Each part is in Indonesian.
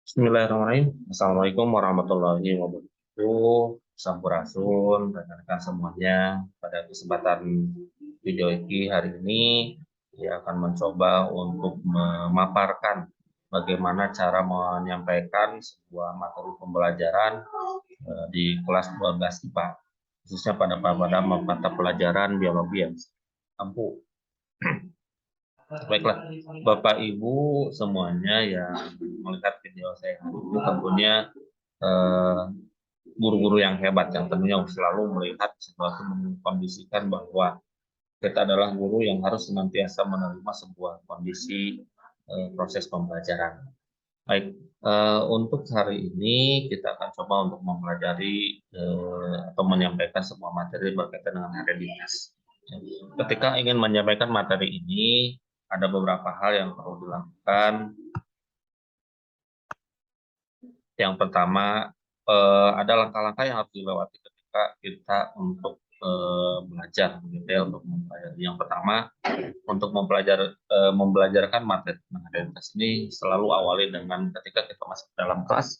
Bismillahirrahmanirrahim. Assalamualaikum warahmatullahi wabarakatuh. Sampurasun, rekan-rekan semuanya. Pada kesempatan video ini hari ini, saya akan mencoba untuk memaparkan bagaimana cara menyampaikan sebuah materi pembelajaran di kelas 12 IPA, khususnya pada mata pelajaran biologi yang ampuh. Baiklah, Bapak Ibu semuanya yang melihat video saya hari ini tentunya eh, guru-guru yang hebat yang tentunya selalu melihat sesuatu mengkondisikan bahwa kita adalah guru yang harus senantiasa menerima sebuah kondisi proses pembelajaran. Baik, untuk hari ini kita akan coba untuk mempelajari atau menyampaikan sebuah materi berkaitan dengan hereditas. Ketika ingin menyampaikan materi ini, ada beberapa hal yang perlu dilakukan. Yang pertama, ada langkah-langkah yang harus dilewati ketika kita untuk belajar, gitu ya, untuk mempelajari. Yang pertama, untuk membelajarkan materi hereditas ini selalu awali dengan ketika kita masuk dalam kelas,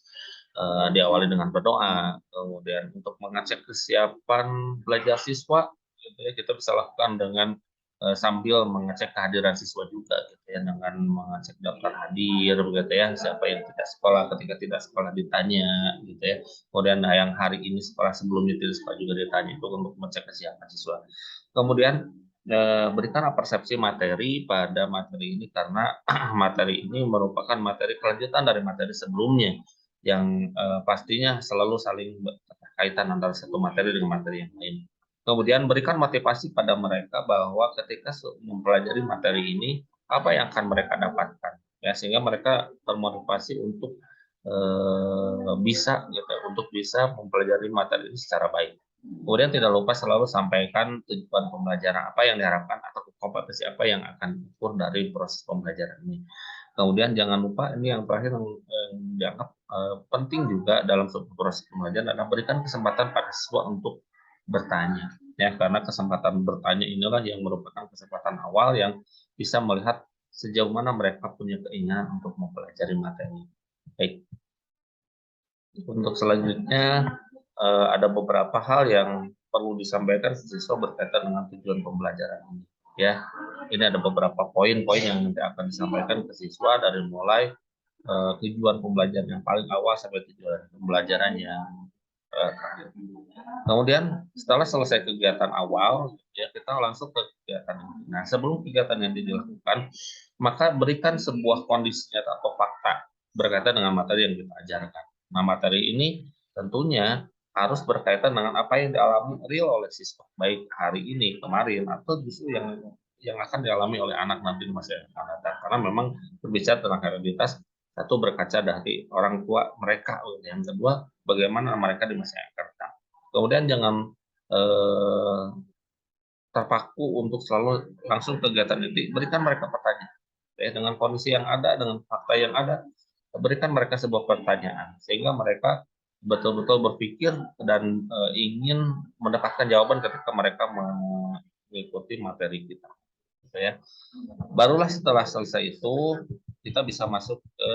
diawali dengan berdoa, kemudian untuk mengecek kesiapan belajar siswa, gitu ya, kita bisa lakukan dengan sambil mengecek kehadiran siswa juga, gitu ya, dengan mengecek daftar hadir, begitu ya, siapa yang tidak sekolah, ketika tidak sekolah ditanya, gitu ya. Kemudian yang hari ini sekolah, sebelumnya tidak sekolah juga ditanya, itu untuk mengecek kesiapan siswa. Kemudian berikan persepsi materi pada materi ini karena materi ini merupakan materi kelanjutan dari materi sebelumnya yang pastinya selalu saling berkaitan antara satu materi dengan materi yang lain. Kemudian berikan motivasi pada mereka bahwa ketika mempelajari materi ini, apa yang akan mereka dapatkan, ya, sehingga mereka termotivasi untuk bisa gitu, untuk bisa mempelajari materi ini secara baik. Kemudian tidak lupa selalu sampaikan tujuan pembelajaran apa yang diharapkan atau kompetensi apa yang akan diukur dari proses pembelajaran ini. Kemudian jangan lupa ini yang terakhir yang dianggap penting juga dalam sebuah proses pembelajaran adalah berikan kesempatan pada siswa untuk bertanya, ya, karena kesempatan bertanya inilah yang merupakan kesempatan awal yang bisa melihat sejauh mana mereka punya keinginan untuk mempelajari materi. Baik, untuk selanjutnya ada beberapa hal yang perlu disampaikan ke siswa berkaitan dengan tujuan pembelajaran ini. Ya, ini ada beberapa poin-poin yang nanti akan disampaikan ke siswa dari mulai tujuan pembelajaran yang paling awal sampai tujuan pembelajaran yang terakhir. Kemudian setelah selesai kegiatan awal, ya kita langsung ke kegiatan inti. Nah, sebelum kegiatan yang dilakukan, maka berikan sebuah kondisi nyata atau fakta berkaitan dengan materi yang kita ajarkan. Nah, materi ini tentunya harus berkaitan dengan apa yang dialami real oleh siswa, baik hari ini, kemarin, atau justru yang akan dialami oleh anak nanti di masa yang akan datang. Karena memang berbicara tentang hereditas, satu berkaca dari orang tua mereka, yang kedua bagaimana mereka di masa yang akan datang. Kemudian jangan eh, terpaku untuk selalu langsung kegiatan inti, berikan mereka pertanyaan. Ya, dengan kondisi yang ada, dengan fakta yang ada, berikan mereka sebuah pertanyaan sehingga mereka betul-betul berpikir dan ingin mendapatkan jawaban ketika mereka mengikuti materi kita, gitu ya. Barulah setelah selesai itu kita bisa masuk ke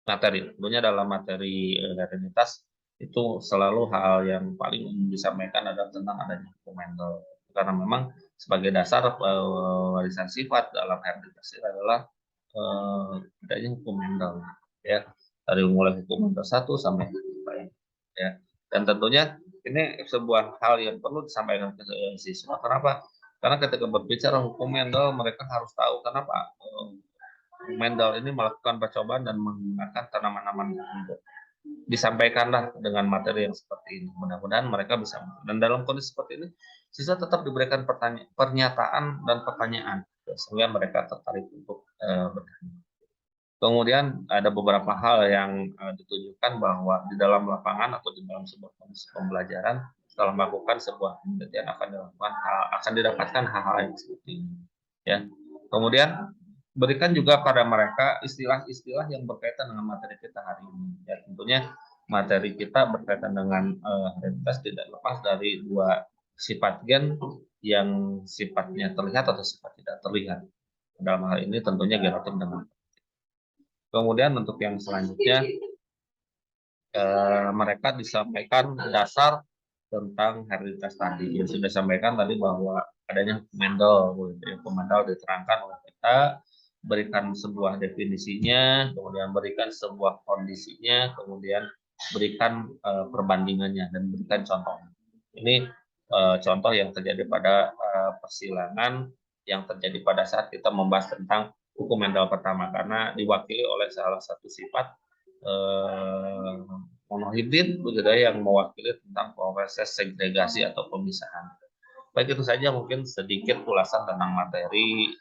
materi. Tentunya dalam materi hereditas itu selalu hal yang paling umum disampaikan adalah tentang adanya hukum Mendel. Karena memang sebagai dasar warisan sifat dalam hereditas itu adalah adanya hukum Mendel, ya, dari mulai hukum Mendel 1 sampai hukum lain, ya. Dan tentunya ini sebuah hal yang perlu disampaikan ke siswa. Kenapa? Karena ketika berbicara hukum Mendel mereka harus tahu kenapa Mendel ini melakukan percobaan dan menggunakan tanaman-tanaman tertentu. Disampaikanlah dengan materi yang seperti ini. Mudah-mudahan mereka bisa. Dan dalam kondisi seperti ini, siswa tetap diberikan pernyataan dan pertanyaan, sehingga mereka tertarik untuk bertanya. Kemudian ada beberapa hal yang ditunjukkan bahwa di dalam lapangan atau di dalam sebuah kondisi pembelajaran, setelah melakukan sebuah penelitian akan didapatkan hal-hal yang seperti ini. Ya. Kemudian berikan juga pada mereka istilah-istilah yang berkaitan dengan materi kita hari ini. Ya, tentunya materi kita berkaitan dengan hereditas tidak lepas dari dua sifat gen yang sifatnya terlihat atau sifat tidak terlihat. Dalam hal ini tentunya genotim dan kemudian untuk yang selanjutnya mereka disampaikan dasar tentang hereditas tadi. Yang sudah sampaikan tadi bahwa adanya Mendel, Mendel diterangkan oleh kita, berikan sebuah definisinya, kemudian berikan sebuah kondisinya, kemudian berikan perbandingannya dan berikan contoh. Ini contoh yang terjadi pada persilangan yang terjadi pada saat kita membahas tentang hukum Mendel pertama karena diwakili oleh salah satu sifat eh, monohibrid begitu yang mewakili tentang proses segregasi atau pemisahan. Baik itu saja mungkin sedikit ulasan tentang materi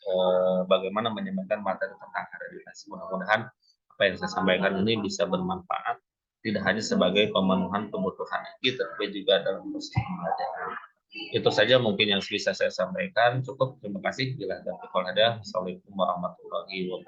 bagaimana menyampaikan materi tentang hereditas. Mudah-mudahan apa yang saya sampaikan ini bisa bermanfaat tidak hanya sebagai pemenuhan kebutuhan kita, tapi juga dalam proses pembelajaran. Itu saja mungkin yang bisa saya sampaikan. Cukup. Terima kasih. Bila ada. Assalamualaikum warahmatullahi wabarakatuh.